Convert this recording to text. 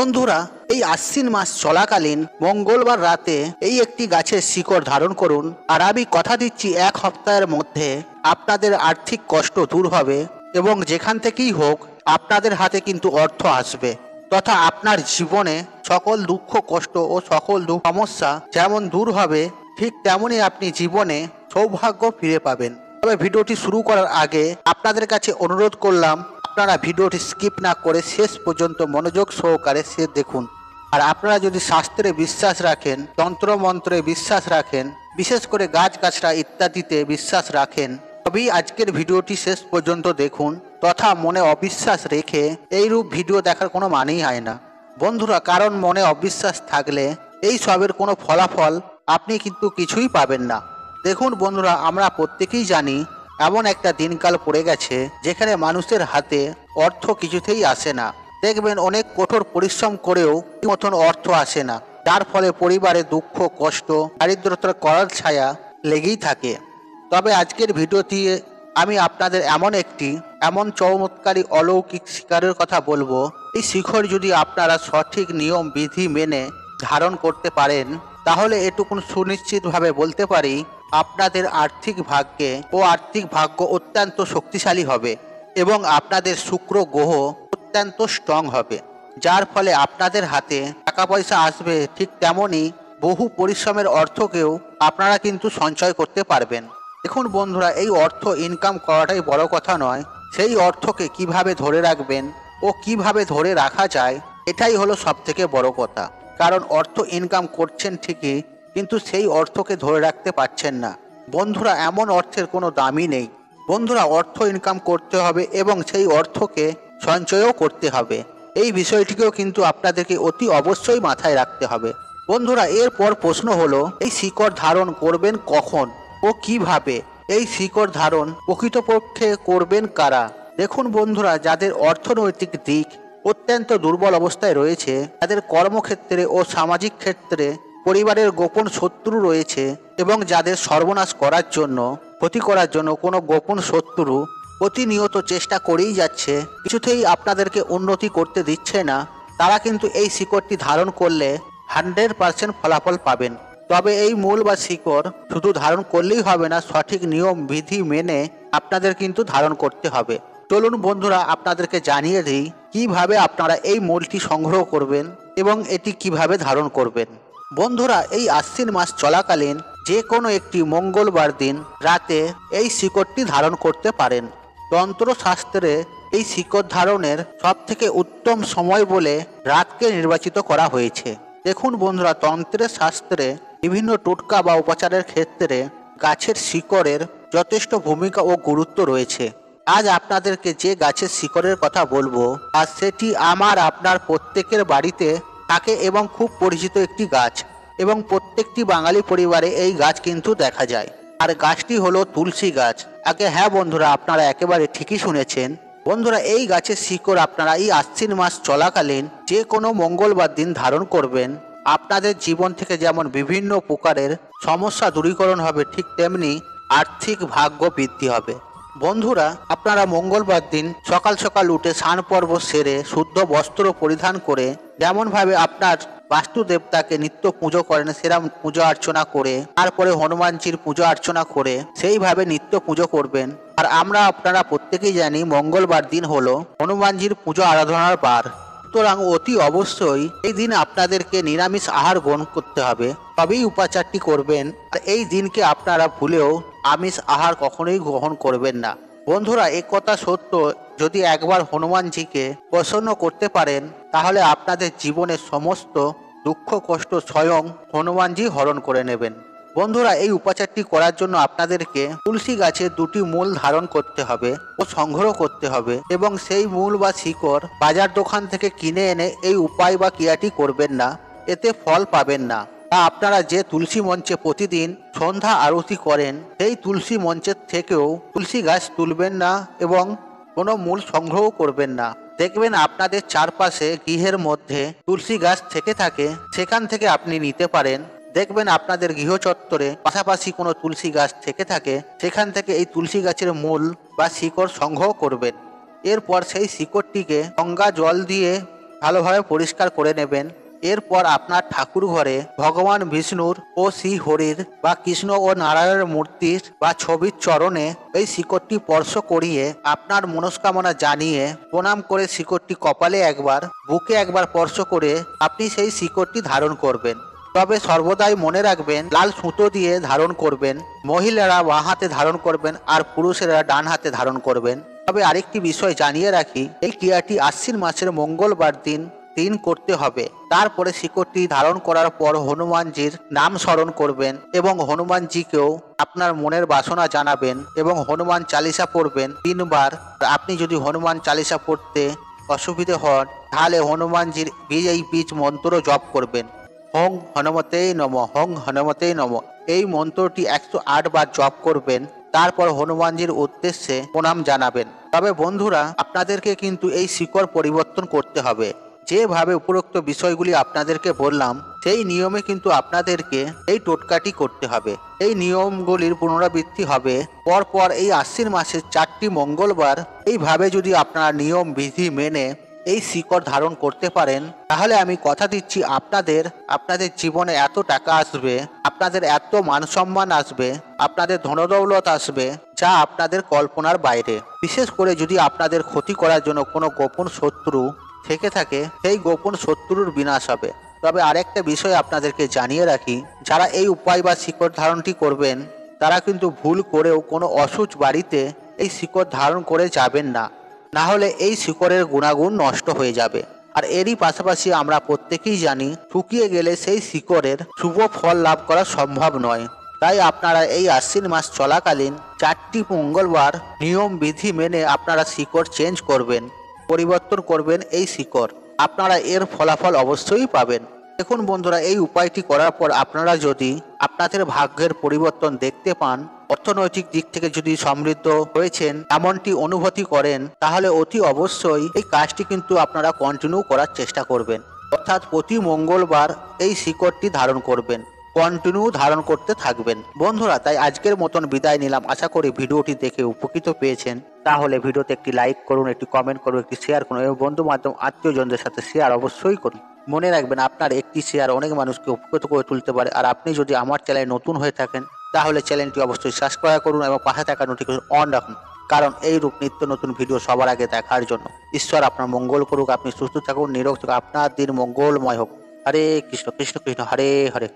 বন্ধুরা, এই আশ্বিন মাস চলাকালীন মঙ্গলবার রাতে এই একটি গাছের শিকড় ধারণ করুন। আর আমি কথা দিচ্ছি, 1 সপ্তাহের মধ্যে আপনাদের আর্থিক কষ্ট দূর হবে এবং যেখান থেকেই হোক আপনাদের হাতে কিন্তু অর্থ আসবে, তথা আপনার জীবনে সকল দুঃখ কষ্ট ও সকল সমস্যা যেমন দূর হবে, ঠিক তেমনি আপনি জীবনে সৌভাগ্য ফিরে পাবেন। তবে ভিডিওটি শুরু করার আগে আপনাদের কাছে অনুরোধ করলাম, আপনারা ভিডিওটি স্কিপ না করে শেষ পর্যন্ত মনোযোগ সহকারে দেখুন। আর আপনারা যদি শাস্ত্রে বিশ্বাস রাখেন, তন্ত্রমন্ত্রে বিশ্বাস রাখেন, বিশেষ করে গাছগাছরা ইত্যাদিতে বিশ্বাস রাখেন, তবেই আজকের ভিডিওটি শেষ পর্যন্ত দেখুন। তথা মনে অবিশ্বাস রেখে এইরূপ ভিডিও দেখার কোনো মানেই হয় না বন্ধুরা, কারণ মনে অবিশ্বাস থাকলে এই সবের কোনো ফলাফল আপনি কিন্তু কিছুই পাবেন না। দেখুন বন্ধুরা, আমরা প্রত্যেকেই জানি এমন একটা দিনকাল পড়ে গেছে যেখানে মানুষের হাতে অর্থ কিছুতেই আসে না। দেখবেন অনেক কঠোর পরিশ্রম করেও মতন অর্থ আসে না, যার ফলে পরিবারে দুঃখ কষ্ট দারিদ্রতার করাল ছায়া লেগেই থাকে। তবে আজকের ভিডিওটি আমি আপনাদের এমন চমৎকারী অলৌকিক শিকারের কথা বলবো। এই শিখর যদি আপনারা সঠিক নিয়ম বিধি মেনে ধারণ করতে পারেন, তাহলে এটুকুন সুনিশ্চিতভাবে বলতে পারি, আপনাদের আর্থিক ভাগ্য অত্যন্ত শক্তিশালী হবে এবং আপনাদের শুক্র গ্রহ অত্যন্ত স্ট্রং হবে, যার ফলে আপনাদের হাতে টাকা পয়সা আসবে। ঠিক তেমনই বহু পরিশ্রমের অর্থকেও আপনারা কিন্তু সঞ্চয় করতে পারবেন। দেখুন বন্ধুরা, এই অর্থ ইনকাম করাটাই বড় কথা নয়, সেই অর্থকে কিভাবে ধরে রাখবেন ও কিভাবে ধরে রাখা যায়, এটাই হলো সবথেকে বড় কথা। কারণ অর্থ ইনকাম করছেন ঠিকই, কিন্তু সেই অর্থকে ধরে রাখতে পারছেন না। বন্ধুরা, এমন অর্থের কোনো দামই নেই। বন্ধুরা, অর্থ ইনকাম করতে হবে এবং সেই অর্থকে সঞ্চয়ও করতে হবে। এই বিষয়টিকেও কিন্তু আপনাদেরকে অতি অবশ্যই মাথায় রাখতে হবে। বন্ধুরা, এরপর প্রশ্ন হলো, এই শিকড় ধারণ করবেন কখন ও কিভাবে? এই শিকড় ধারণ প্রকৃতপক্ষে করবেন কারা? দেখুন বন্ধুরা, যাদের অর্থনৈতিক দিক অত্যন্ত দুর্বল অবস্থায় রয়েছে, তাদের কর্মক্ষেত্রে ও সামাজিক ক্ষেত্রে পরিবারের গোপন শত্রু রয়েছে এবং যাদের সর্বনাশ করার জন্য, ক্ষতি করার জন্য কোনো গোপন শত্রু প্রতিনিয়ত চেষ্টা করেই যাচ্ছে, কিছুতেই আপনাদেরকে উন্নতি করতে দিচ্ছে না, তারা কিন্তু এই শিকড়টি ধারণ করলে 100% ফলাফল পাবেন। তবে এই মূল বা শিকড় শুধু ধারণ করলেই হবে না, সঠিক নিয়ম বিধি মেনে আপনাদের কিন্তু ধারণ করতে হবে। চলুন বন্ধুরা, আপনাদেরকে জানিয়ে দিই কিভাবে আপনারা এই মূলটি সংগ্রহ করবেন এবং এটি কিভাবে ধারণ করবেন। বন্ধুরা, এই আশ্বিন মাস চলাকালীন যে কোনো একটি মঙ্গলবার দিন রাতে এই শিকড়টি ধারণ করতে পারেন। তন্ত্রশাস্ত্রে এই শিকড় ধারণের সবথেকে উত্তম সময় বলে রাতকে নির্বাচিত করা হয়েছে। দেখুন বন্ধুরা, তন্ত্রের শাস্ত্রে বিভিন্ন টোটকা বা উপাচারের ক্ষেত্রে গাছের শিকড়ের যথেষ্ট ভূমিকা ও গুরুত্ব রয়েছে। আজ আপনাদেরকে যে গাছের শিকড়ের কথা বলবো, আর সেটি আপনার প্রত্যেকের বাড়িতে থাকে এবং খুব পরিচিত একটি গাছ, এবং প্রত্যেকটি বাঙালি পরিবারে এই গাছ কিন্তু দেখা যায়। আর গাছটি হলো তুলসী গাছ। হ্যাঁ বন্ধুরা, আপনারা একেবারে ঠিকই শুনেছেন। বন্ধুরা, এই গাছের শিকড় আপনারা এই আশ্বিন মাস চলাকালীন যে কোনো মঙ্গলবার দিন ধারণ করবেন। আপনাদের জীবন থেকে যেমন বিভিন্ন প্রকারের সমস্যা দূরীকরণ হবে, ঠিক তেমনি আর্থিক ভাগ্য বৃদ্ধি হবে। বন্ধুরা, আপনারা মঙ্গলবার দিন সকাল সকাল উঠে স্নান পর্ব সেরে শুদ্ধ বস্ত্র পরিধান করে, যেমনভাবে আপনার বাস্তুদেবতাকে নিত্য পুজো করেন সেরকম পূজা অর্চনা করে, তারপরে হনুমানজির পূজা অর্চনা করে সেইভাবে নিত্য পুজো করবেন। আর আপনারা প্রত্যেকেই জানি মঙ্গলবার দিন হলো হনুমানজির পুজো আরাধনার বার, সুতরাং অতি অবশ্যই এই দিন আপনাদেরকে নিরামিষ আহার গ্রহণ করতে হবে, তবেই উপাচারটি করবেন। আর এই দিনকে আপনারা ভুলেও আমিষ আহার কখনোই গ্রহণ করবেন না। বন্ধুরা, এক কথা সত্য, যদি একবার হনুমানজিকে প্রসন্ন করতে পারেন, তাহলে আপনাদের জীবনের সমস্ত দুঃখ কষ্ট স্বয়ং হনুমানজি হরণ করে নেবেন। বন্ধুরা, এই উপাচারটি করার জন্য আপনাদেরকে তুলসী গাছের 2টি মূল ধারণ করতে হবে ও সংগ্রহ করতে হবে, এবং সেই মূল বা শিকড় বাজার দোকান থেকে কিনে এনে এই উপায় বা ক্রিয়াটি করবেন না, এতে ফল পাবেন না। তা আপনারা যে তুলসী মঞ্চে প্রতিদিন সন্ধ্যা আরতি করেন, সেই তুলসী মঞ্চের থেকেও তুলসী গাছ তুলবেন না এবং কোনো মূল সংগ্রহ করবেন না। দেখবেন আপনাদের চারপাশে গৃহের মধ্যে তুলসী গাছ থেকে থাকে, সেখান থেকে আপনি নিতে পারেন। দেখবেন আপনাদের গৃহ চত্বরে পাশাপাশি কোনো তুলসী গাছ থেকে থাকে, সেখান থেকে এই তুলসী গাছের মূল বা শিকড় সংগ্রহ করবেন। এরপর সেই শিকড়টিকে গঙ্গা জল দিয়ে ভালোভাবে পরিষ্কার করে নেবেন। এরপর আপনার ঠাকুর ঘরে ভগবান বিষ্ণুর ও শ্রী হরির বা কৃষ্ণ ও নারায়ণের মূর্তির বা ছবির চরণে এই শিকড়টি স্পর্শ করিয়ে আপনার মনস্কামনা জানিয়ে প্রণাম করে শিকড়টি কপালে একবার, বুকে একবার স্পর্শ করে আপনি সেই শিকড়টি ধারণ করবেন। তবে সর্বদাই মনে রাখবেন লাল সুতো দিয়ে ধারণ করবেন। মহিলারা বাঁ হাতে ধারণ করবেন আর পুরুষেরা ডান হাতে ধারণ করবেন। তবে আরেকটি বিষয় জানিয়ে রাখি, এই ক্রিয়াটি আশ্বিন মাসের মঙ্গলবার দিন করতে হবে। তারপরে শিকড়টি ধারণ করার পর হনুমানজির নাম স্মরণ করবেন এবং হনুমানজিকেও আপনার মনের বাসনা জানাবেন এবং হনুমান চালিসা পড়বেন 3 বার। আপনি যদি হনুমান চালিসা পড়তে অসুবিধে হন তাহলে হনুমানজির এই বীজ মন্ত্র জপ করবেন। হং হনুমতেই নম, হং হনুমতেই নম, এই মন্ত্রটি 108 বার জপ করবেন। তারপর হনুমানজির উদ্দেশ্যে প্রণাম জানাবেন। তবে বন্ধুরা, আপনাদেরকে কিন্তু এই শিকড় পরিবর্তন করতে হবে। যেভাবে উপরোক্ত বিষয়গুলি আপনাদেরকে বললাম সেই নিয়মে কিন্তু আপনাদেরকে এই টোটকাটি করতে হবে। এই নিয়মগুলির পুনরাবৃত্তি হবে পরপর এই আশ্বিন মাসের 4টি মঙ্গলবার। এইভাবে যদি আপনারা নিয়ম বিধি মেনে এই শিকড় ধারণ করতে পারেন তাহলে আমি কথা দিচ্ছি আপনাদের জীবনে এত টাকা আসবে, আপনাদের এত মান সম্মান আসবে, আপনাদের ধনদৌলত আসবে যা আপনাদের কল্পনার বাইরে। বিশেষ করে যদি আপনাদের ক্ষতি করার জন্য কোনো গোপন শত্রু থেকে থাকে সেই গোপন শত্রুর বিনাশ হবে। তবে আরেকটা বিষয় আপনাদেরকে জানিয়ে রাখি, যারা এই উপায় বা শিকড় ধারণটি করবেন তারা কিন্তু ভুল করেও কোনো অসুচ বাড়িতে এই শিকড় ধারণ করে যাবেন না, না হলে এই শিকড়ের গুণাগুণ নষ্ট হয়ে যাবে। আর এরই পাশাপাশি আমরা প্রত্যেকেই জানি শুকিয়ে গেলে সেই শিকড়ের শুভ ফল লাভ করা সম্ভব নয়। তাই আপনারা এই আশ্বিন মাস চলাকালীন 4টি মঙ্গলবার নিয়ম বিধি মেনে আপনারা শিকড় চেঞ্জ করবেন, পরিবর্তন করবেন এই শিকড়। আপনারা এর ফলাফল অবশ্যই পাবেন। দেখুন বন্ধুরা, এই উপায়টি করার পর আপনারা যদি আপনাদের ভাগ্যের পরিবর্তন দেখতে পান, অর্থনৈতিক দিক থেকে যদি সমৃদ্ধ হয়েছেন এমনটি অনুভূতি করেন, তাহলে অতি অবশ্যই এই কাজটি কিন্তু আপনারা কন্টিনিউ করার চেষ্টা করবেন। অর্থাৎ প্রতি মঙ্গলবার এই শিকড়টি ধারণ করবেন, কন্টিনিউ ধারণ করতে থাকবেন। বন্ধুরা, তাই আজকের মতন বিদায় নিলাম। আশা করি ভিডিওটি দেখে উপকৃত পেয়েছেন। তাহলে ভিডিওতে একটি লাইক করুন, একটি কমেন্ট করুন, একটি শেয়ার করুন এবং বন্ধু মাধ্যম আত্মীয়জনদের সাথে শেয়ার অবশ্যই করুন। মনে রাখবেন আপনার একটি শেয়ার অনেক মানুষকে উপকৃত করে তুলতে পারে। আর আপনি যদি আমার চ্যানেলে নতুন হয়ে থাকেন তাহলে চ্যানেলটি অবশ্যই সাবস্ক্রাইব করুন এবং পাশে থাকা নোটিফিকেশন অন রাখুন, কারণ এই রূপ নিত্য নতুন ভিডিও সবার আগে দেখার জন্য। ঈশ্বর আপনার মঙ্গল করুক, আপনি সুস্থ থাকুন, নিরোগ থাকুন, আপনার দিন মঙ্গলময় হোক। হরে কৃষ্ণ কৃষ্ণ কৃষ্ণ হরে হরে।